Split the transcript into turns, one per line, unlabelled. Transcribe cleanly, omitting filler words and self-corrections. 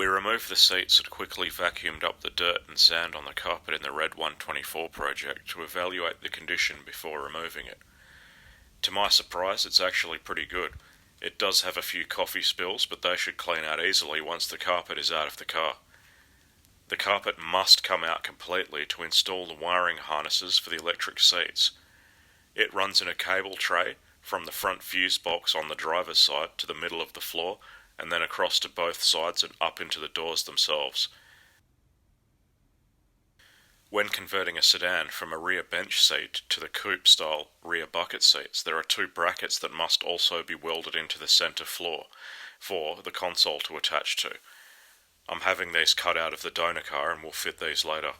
We removed the seats and quickly vacuumed up the dirt and sand on the carpet in the W124 project to evaluate the condition before removing it. To my surprise, it's actually pretty good. It does have a few coffee spills, but they should clean out easily once the carpet is out of the car. The carpet must come out completely to install the wiring harnesses for the electric seats. It runs in a cable tray from the front fuse box on the driver's side to the middle of the floor, and then across to both sides and up into the doors themselves. When converting a sedan from a rear bench seat to the coupe-style rear bucket seats, there are two brackets that must also be welded into the centre floor for the console to attach to. I'm having these cut out of the donor car and will fit these later.